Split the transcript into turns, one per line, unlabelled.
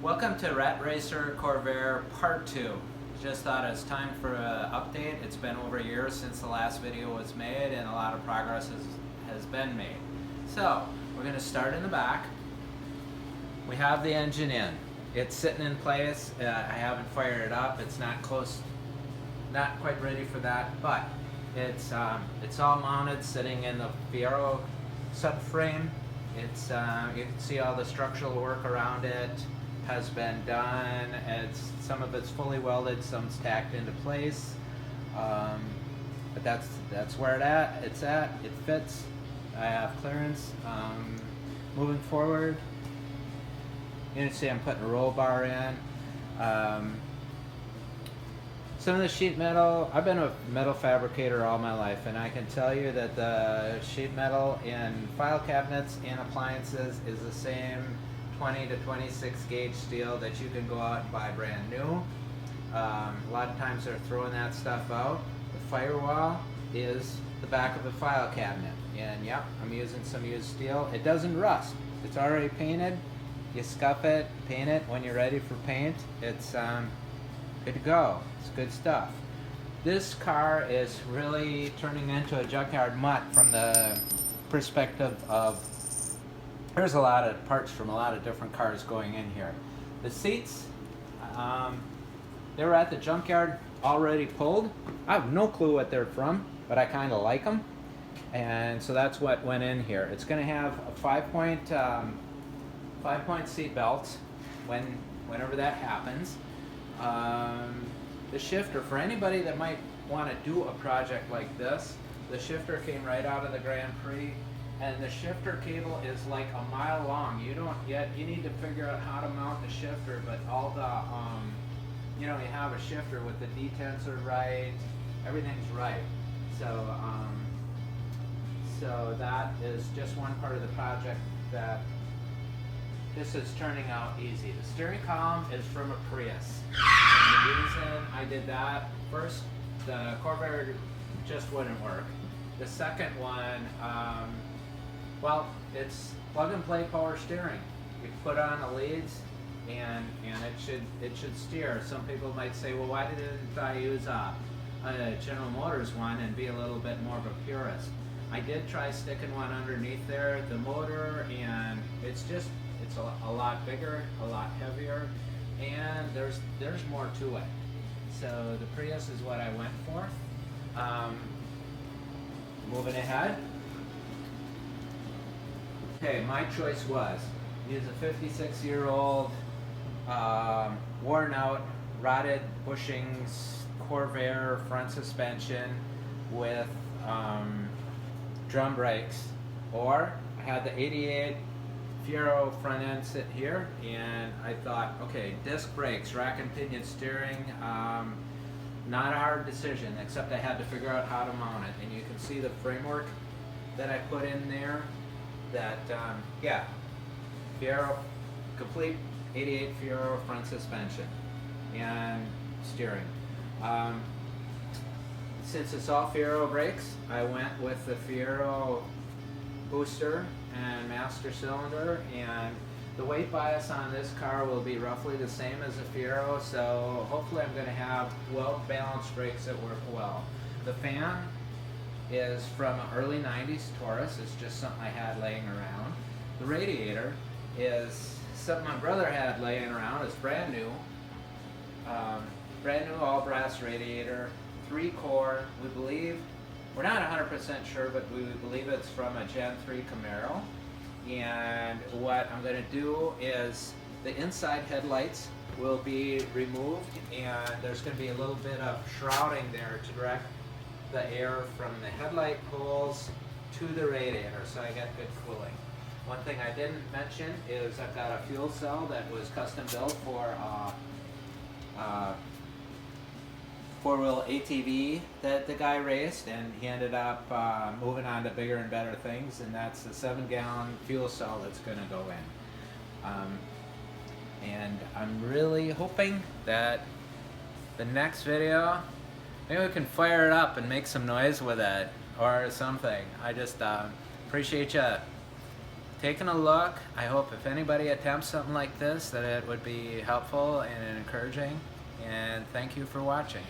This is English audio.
Welcome to Racer Corvair Part 2. Just thought it's time for an update. It's been over a year since the last video was made and a lot of progress has been made. So, we're going to start in the back. We have the engine in. It's sitting in place. I haven't fired it up. It's not close, not quite ready for that, but it's all mounted, sitting in the Fiero subframe. It's you can see all the structural work around it has been done. Some of it's fully welded, some's tacked into place, but that's where it's at. It fits. I have clearance. Moving forward, you can see I'm putting a roll bar in. Some of the sheet metal, I've been a metal fabricator all my life, and I can tell you that the sheet metal in file cabinets and appliances is the same 20 to 26 gauge steel that you can go out and buy brand new. A lot of times they're throwing that stuff out. The firewall is the back of the file cabinet, and yep, I'm using some used steel. It doesn't rust. It's already painted. You scuff it, paint it. When you're ready for paint, it's good to go. It's good stuff. This car is really turning into a junkyard mutt from the perspective of there's a lot of parts from a lot of different cars going in here. The seats, they were at the junkyard already pulled. I have no clue what they're from, but I kind of like them, and so that's what went in here. It's going to have a 5-point seat belt whenever that happens. The shifter, for anybody that might want to do a project like this, the shifter came right out of the Grand Prix, and the shifter cable is like a mile long. You need to figure out how to mount the shifter, but all the, you have a shifter with the detents are right, everything's right. So, so that is just one part of the project that this is turning out easy. The steering column is from a Prius. And the reason I did that, first, the Corvair just wouldn't work. The second one, well, it's plug and play power steering. You put on the leads and it should steer. Some people might say, well, why didn't I use a General Motors one and be a little bit more of a purist? I did try sticking one underneath there, the motor, and it's a lot bigger, a lot heavier, and there's more to it. So the Prius is what I went for. Moving ahead. Okay, my choice was use a 56-year-old, worn out, rotted bushings Corvair front suspension with drum brakes, or I had the 88 Fiero front end sit here, and I thought, okay, disc brakes, rack and pinion steering, not a hard decision, except I had to figure out how to mount it. And you can see the framework that I put in there, that, yeah, Fiero, complete 88 Fiero front suspension and steering. Since it's all Fiero brakes, I went with the Fiero booster and master cylinder, and the weight bias on this car will be roughly the same as a Fiero, so hopefully I'm going to have well balanced brakes that work well. The fan is from an early 90s Taurus. It's just something I had laying around. The radiator is something my brother had laying around. It's brand new all brass radiator, 3-core. We believe, we're not 100% sure, but we believe it's from a Gen 3 Camaro. And what I'm going to do is the inside headlights will be removed, and there's going to be a little bit of shrouding there to direct the air from the headlight poles to the radiator, so I get good cooling. One thing I didn't mention is I've got a fuel cell that was custom built for four-wheel ATV that the guy raced, and he ended up moving on to bigger and better things, and that's the 7-gallon fuel cell that's going to go in. And I'm really hoping that the next video, maybe we can fire it up and make some noise with it or something. I just appreciate you taken a look. I hope if anybody attempts something like this that it would be helpful and encouraging. And thank you for watching.